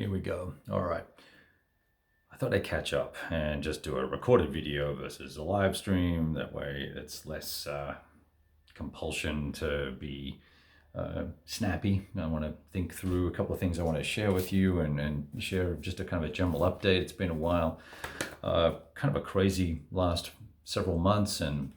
Here we go. All right. I thought I'd catch up and just do a recorded video versus a live stream. That way it's less compulsion to be snappy. I want to think through a couple of things I want to share with you and share just a kind of a general update. It's been a while. Kind of a crazy last several months and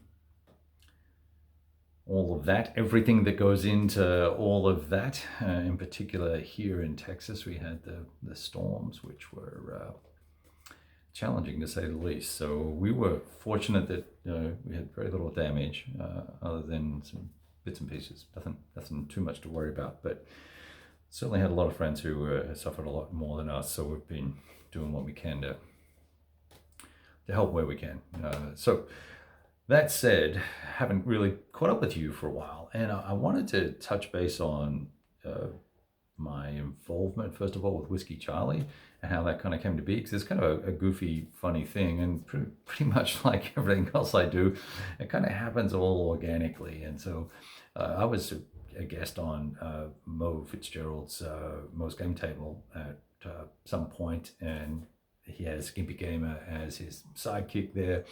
all of that, everything that goes into all of that. In particular here in Texas, we had the storms, which were challenging to say the least. So we were fortunate that we had very little damage other than some bits and pieces. Nothing too much to worry about, but certainly had a lot of friends who suffered a lot more than us. So we've been doing what we can to help where we can. So that said, haven't really caught up with you for a while, and I wanted to touch base on my involvement, first of all, with Whiskey Charlie and how that kind of came to be, because it's kind of a goofy, funny thing, and pretty much like everything else I do, it kind of happens all organically. And so I was a guest on Mo Fitzgerald's Mo's Game Table at some point, and he has Gimpy Gamer as his sidekick there,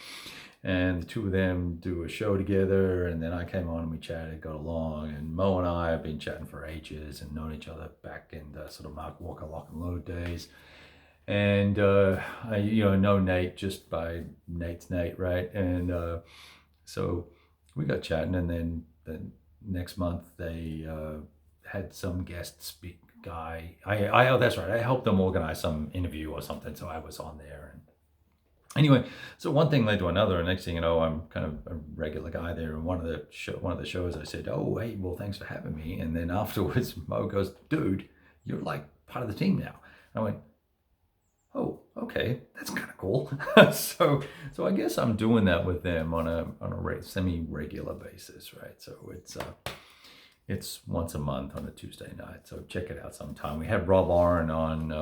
and the two of them do a show together, and then I came on and we chatted, got along, and Mo and I have been chatting for ages and known each other back in the sort of Mark Walker lock and load days. And I know Nate just by Nate's Nate, right? And so we got chatting, and then the next month they had some guest speak guy. Oh, that's right. I helped them organize some interview or something, so I was on there. And anyway, so one thing led to another, and next thing you know, I'm kind of a regular guy there. And one of the shows, I said, "Oh, hey, well, thanks for having me." And then afterwards, Mo goes, "Dude, you're like part of the team now." And I went, "Oh, okay, that's kind of cool." So I guess I'm doing that with them on a semi-regular basis, right? So it's once a month on a Tuesday night. So check it out sometime. We had Rob Oren on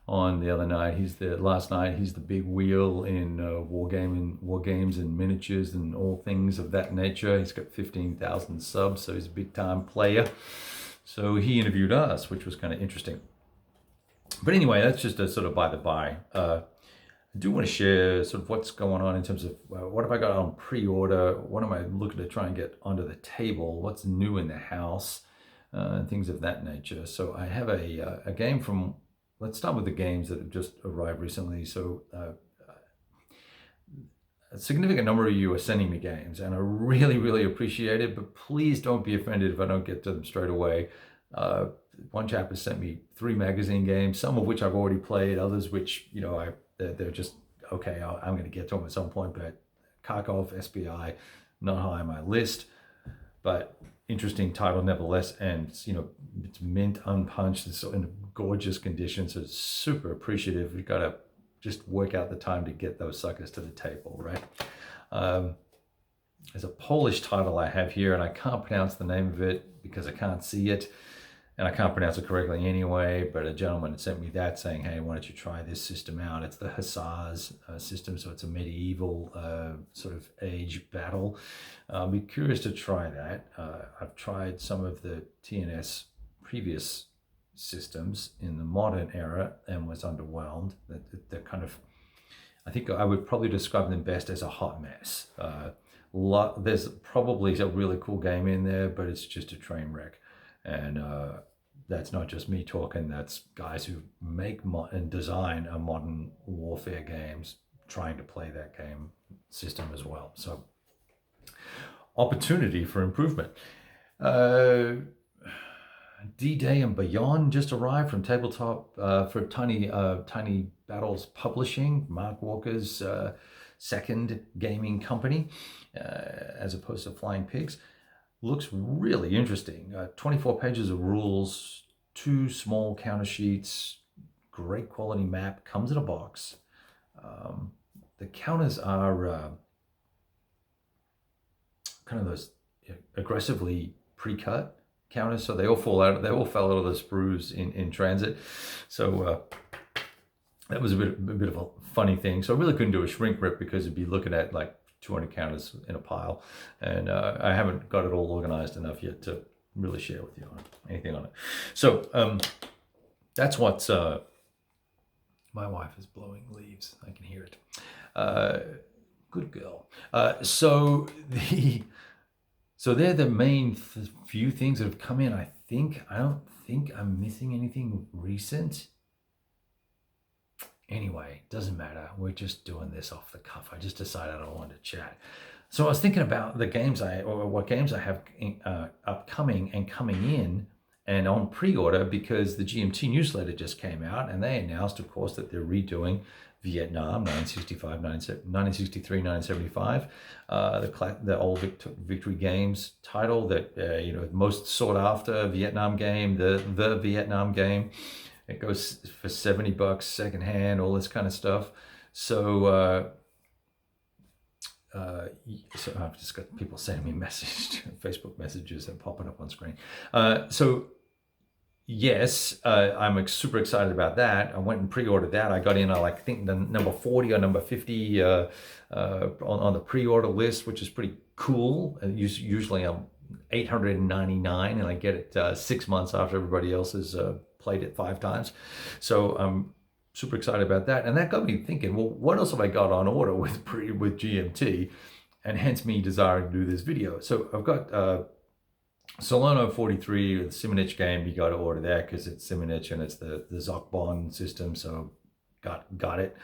on the other night. Last night. He's the big wheel in war games and miniatures and all things of that nature. He's got 15,000 subs, so he's a big time player. So he interviewed us, which was kind of interesting. But anyway, that's just a sort of by the by. I do want to share sort of what's going on in terms of what have I got on pre-order, what am I looking to try and get onto the table, what's new in the house, and things of that nature. So I have a game from, let's start with the games that have just arrived recently. So a significant number of you are sending me games, and I really, really appreciate it, but please don't be offended if I don't get to them straight away. One chap has sent me 3 magazine games, some of which I've already played, others which, they're just, okay, I'm going to get to them at some point, but Kharkov, SPI, not high on my list, but interesting title nevertheless, and, it's mint, unpunched, it's in gorgeous condition, so it's super appreciative. We've got to just work out the time to get those suckers to the table, right? There's a Polish title I have here, and I can't pronounce the name of it because I can't see it. And I can't pronounce it correctly anyway, but a gentleman had sent me that saying, "Hey, why don't you try this system out?" It's the Hussars system, so it's a medieval sort of age battle. I'll be curious to try that. I've tried some of the TNS previous systems in the modern era and was underwhelmed. They're kind of, I think I would probably describe them best as a hot mess. There's probably a really cool game in there, but it's just a train wreck. And that's not just me talking, that's guys who make and design a modern warfare games trying to play that game system as well. So opportunity for improvement. DDay and Beyond just arrived from Tabletop for Tiny Battles Publishing, Mark Walker's second gaming company, as opposed to Flying Pigs. Looks really interesting. 24 pages of rules, 2 small counter sheets, great quality map, comes in a box. The counters are kind of those aggressively pre-cut counters, so they all fell out of the sprues in transit. So that was a bit of a funny thing. So I really couldn't do a shrink rip because it'd be looking at like 200 counters in a pile, and I haven't got it all organized enough yet to really share with you on anything on it. So that's what's my wife is blowing leaves. I can hear it. Good girl. So they're the main few things that have come in. I don't think I'm missing anything recent. Anyway, doesn't matter. We're just doing this off the cuff. I just decided I wanted to chat. So I was thinking about the games what games I have upcoming and coming in and on pre-order, because the GMT newsletter just came out and they announced, of course, that they're redoing Vietnam 1963, 1975, the old Victory Games title that most sought after Vietnam game, the Vietnam game. It goes for $70 secondhand, all this kind of stuff. So I've just got people sending me Facebook messages and popping up on screen. Yes, I'm super excited about that. I went and pre-ordered that. I got in, I think the number 40 or number 50 on the pre-order list, which is pretty cool. Usually I'm $899 and I get it 6 months after everybody else has played it 5 times. So I'm super excited about that. And that got me thinking, well, what else have I got on order with GMT? And hence me desiring to do this video. So I've got Solano 43, the Simonich game. You got to order that because it's Simonich and it's the Zokbon system. So got it.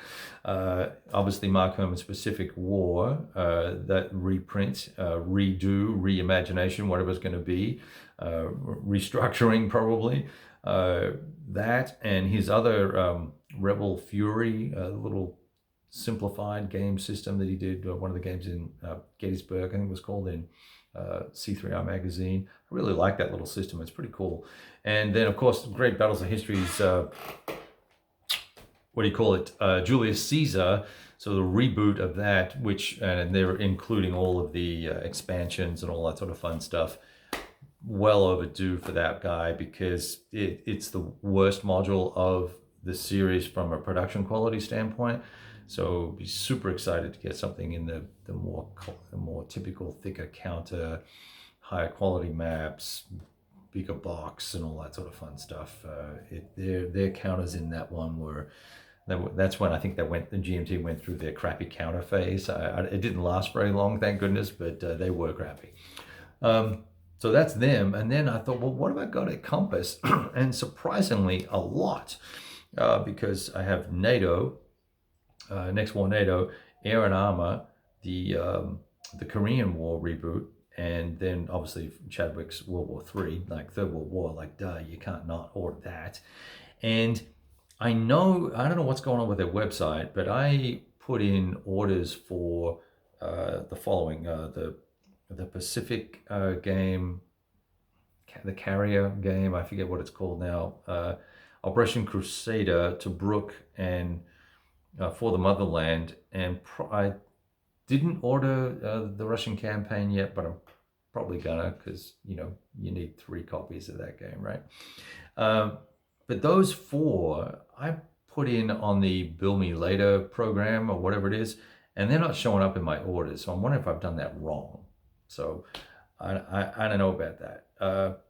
Obviously Mark Herman's Pacific War, that reprint, redo, reimagination, whatever it's going to be, restructuring probably. That and his other Rebel Fury, little simplified game system that he did, one of the games in Gettysburg, I think it was called, in C3R magazine. I really like that little system. It's pretty cool. And then of course Great Battles of History's Julius Caesar. So the reboot of that, which and they're including all of the expansions and all that sort of fun stuff. Well overdue for that guy, because it's the worst module of the series from a production quality standpoint. So be super excited to get something in the more typical, thicker counter, higher quality maps, bigger box, and all that sort of fun stuff. Their counters in that one were. That's when I think the GMT went through their crappy counter phase. It didn't last very long, thank goodness, but they were crappy. So that's them. And then I thought, well, what have I got at Compass? And surprisingly, a lot, because I have NATO, Next War NATO, Air and Armor, the Korean War reboot, and then obviously Chadwick's World War III, like Third World War, like duh, you can't not order that. And I don't know what's going on with their website, but I put in orders for the following, the Pacific game, the Carrier game, I forget what it's called now, Operation Crusader, Tobruk, and For the Motherland. And I didn't order the Russian campaign yet, but I'm probably gonna, because you need 3 copies of that game, right? But those 4 I put in on the Bill Me Later program or whatever it is, and they're not showing up in my orders. So I'm wondering if I've done that wrong. So I don't know about that.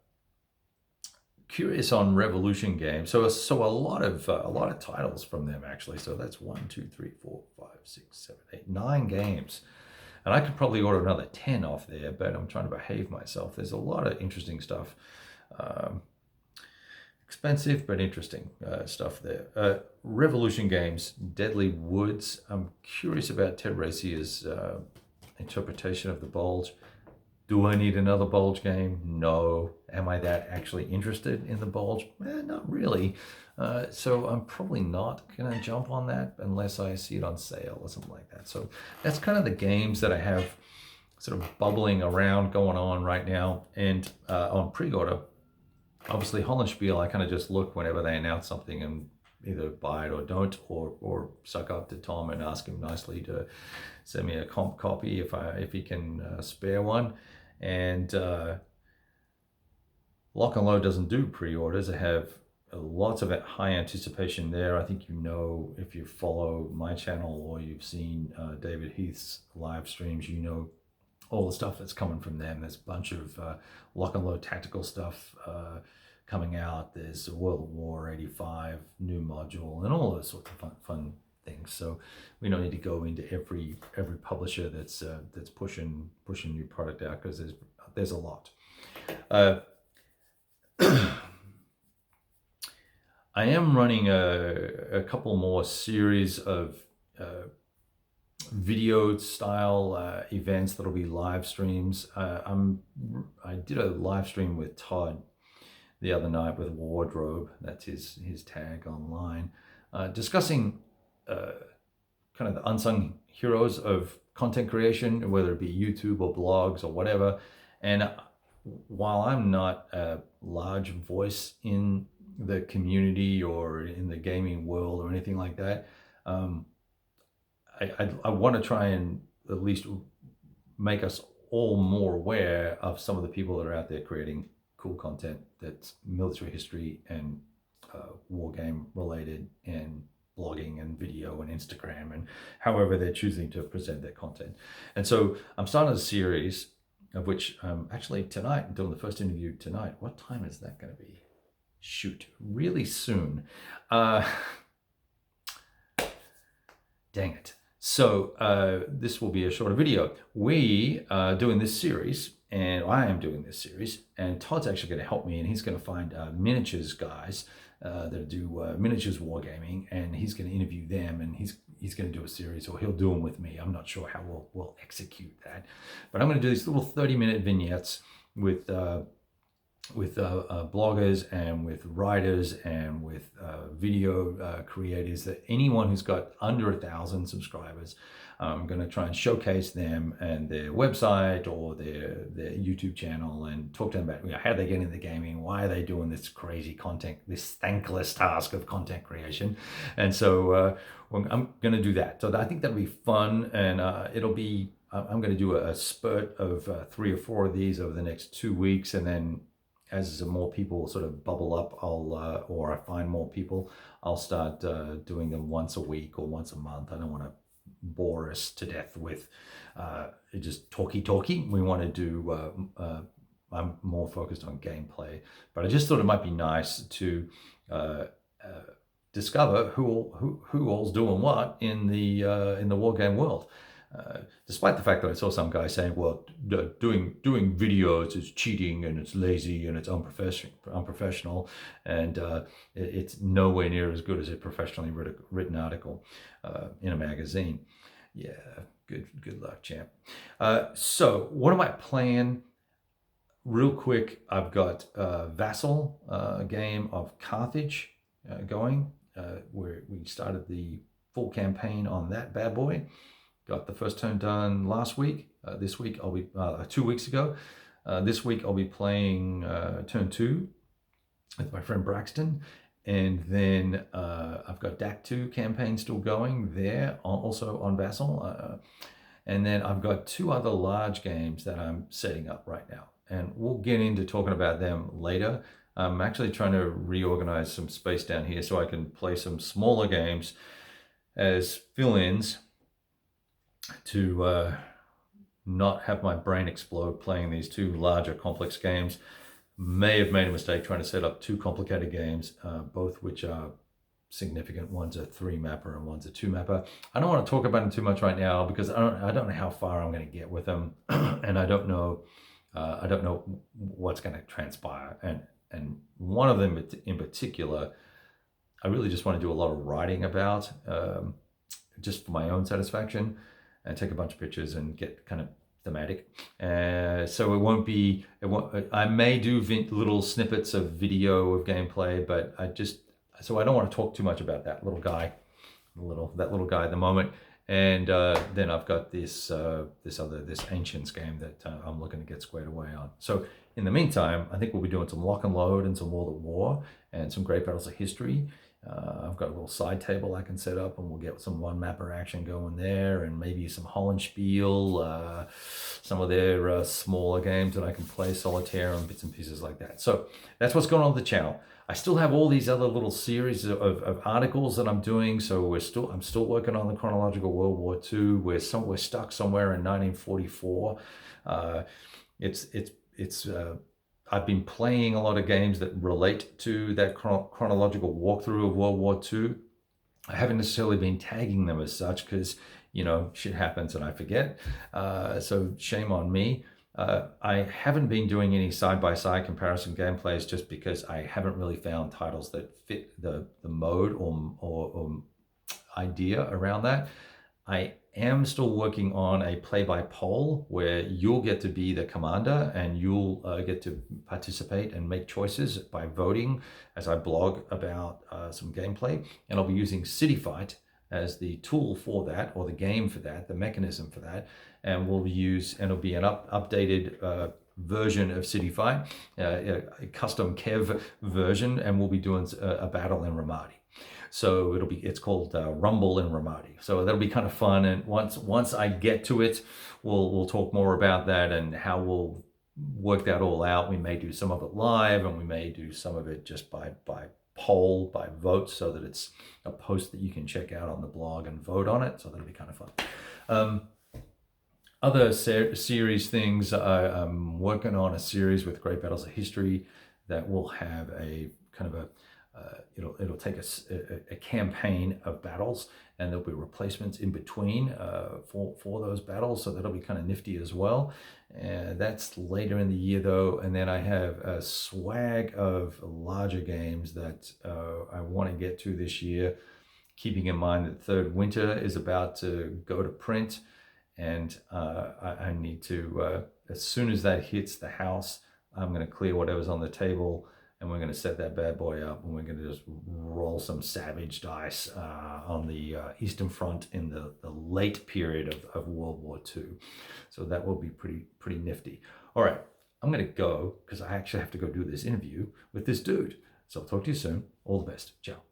Curious on Revolution games. So a lot of titles from them actually. So that's 1, 2, 3, 4, 5, 6, 7, 8, 9 games. And I could probably order another 10 off there, but I'm trying to behave myself. There's a lot of interesting stuff. Expensive but interesting stuff there. Revolution games, Deadly Woods. I'm curious about Ted Racier's interpretation of the bulge. Do I need another bulge game? No. Am I that actually interested in the bulge? Not really. So I'm probably not going to jump on that unless I see it on sale or something like that. So that's kind of the games that I have sort of bubbling around going on right now. And on pre-order, obviously Hollenspiel, I kind of just look whenever they announce something and either buy it or don't, or suck up to Tom and ask him nicely to send me a comp copy if he can spare one. And Lock and Load doesn't do pre-orders. I have lots of high anticipation there. I think if you follow my channel or you've seen David Heath's live streams, all the stuff that's coming from them. There's a bunch of lock and load tactical stuff coming out. There's World of War 85 new module and all those sorts of fun things. So we don't need to go into every publisher that's pushing new product out, because there's a lot. I am running a couple more series of video style events that'll be live streams. I did a live stream with Todd the other night with Wardrobe, that's his tag online, discussing kind of the unsung heroes of content creation, whether it be YouTube or blogs or whatever. And while I'm not a large voice in the community or in the gaming world or anything like that, I want to try and at least make us all more aware of some of the people that are out there creating cool content that's military history and war game related, and blogging and video and Instagram, and however they're choosing to present their content. And so I'm starting a series of which actually tonight, I'm doing the first interview tonight. What time is that going to be? Shoot, really soon. Dang it. So this will be a shorter video. We are doing this series, and I am doing this series, and Todd's actually going to help me, and he's going to find miniatures guys that do miniatures wargaming, and he's going to interview them, and he's going to do a series, or he'll do them with me. I'm not sure how we'll execute that, but I'm going to do these little 30-minute vignettes with bloggers and with writers and with video creators, that anyone who's got under 1,000 subscribers. I'm going to try and showcase them and their website or their YouTube channel, and talk to them about how they get into gaming, why are they doing this crazy content, this thankless task of content creation. And so I'm going to do that. So I think that'll be fun, and it'll be, I'm going to do a spurt of 3 or 4 of these over the next 2 weeks, and then as more people sort of bubble up, or I find more people, I'll start doing them once a week or once a month. I don't want to bore us to death with just talky. We want to do, I'm more focused on gameplay, but I just thought it might be nice to discover who all's doing what in the war game world. Despite the fact that I saw some guy saying, well, doing videos is cheating and it's lazy and it's unprofessional, and it's nowhere near as good as a professionally written article in a magazine. Yeah, good luck, champ. So what am I playing? Real quick, I've got Vassal, game of Carthage going, where we started the full campaign on that bad boy. Got the first turn done last week. This week I'll be 2 weeks ago. This week I'll be playing turn 2 with my friend Braxton, and then I've got DAC 2 campaign still going there, also on Vassal, and then I've got 2 other large games that I'm setting up right now, and we'll get into talking about them later. I'm actually trying to reorganize some space down here so I can play some smaller games as fill-ins, to not have my brain explode playing these 2 larger complex games. May have made a mistake trying to set up 2 complicated games, both which are significant. One's a 3-mapper and one's a 2-mapper. I don't want to talk about them too much right now, because I don't know how far I'm going to get with them, and I don't know what's going to transpire. And one of them in particular, I really just want to do a lot of writing about, just for my own satisfaction, and take a bunch of pictures and get kind of thematic. So I may do little snippets of video of gameplay, but so I don't want to talk too much about that little guy at the moment. And then I've got this Ancients game that I'm looking to get squared away on. So in the meantime, I think we'll be doing some lock and load and some World at War and some Great Battles of History. I've got a little side table I can set up, and we'll get some one mapper action going there, and maybe some Hollenspiel, some of their smaller games that I can play, solitaire and bits and pieces like that. So that's what's going on with the channel. I still have all these other little series of articles that I'm doing. So I'm still working on the chronological World War II. We're stuck somewhere in 1944. I've been playing a lot of games that relate to that chronological walkthrough of World War II. I haven't necessarily been tagging them as such because, shit happens and I forget. So shame on me. I haven't been doing any side-by-side comparison gameplays just because I haven't really found titles that fit the mode or idea around that. I am still working on a play-by-poll where you'll get to be the commander and you'll get to participate and make choices by voting as I blog about some gameplay. And I'll be using Cityfight as the tool for that, or the game for that, the mechanism for that. And it'll be an updated version of Cityfight, a custom Kev version, and we'll be doing a battle in Ramadi. So it's called Rumble in Ramadi. So that'll be kind of fun. And once I get to it, we'll talk more about that and how we'll work that all out. We may do some of it live, and we may do some of it just by poll, by vote, so that it's a post that you can check out on the blog and vote on it. So that'll be kind of fun. Other series things, I'm working on a series with Great Battles of History that will have a kind of it'll take a campaign of battles, and there'll be replacements in between for those battles. So that'll be kind of nifty as well. That's later in the year though. And then I have a swag of larger games that I want to get to this year, keeping in mind that Third Winter is about to go to print. And I need to, as soon as that hits the house, I'm going to clear whatever's on the table, and we're going to set that bad boy up, and we're going to just roll some savage dice on the Eastern Front in the late period of World War II. So that will be pretty nifty. All right, I'm going to go because I actually have to go do this interview with this dude. So I'll talk to you soon. All the best. Ciao.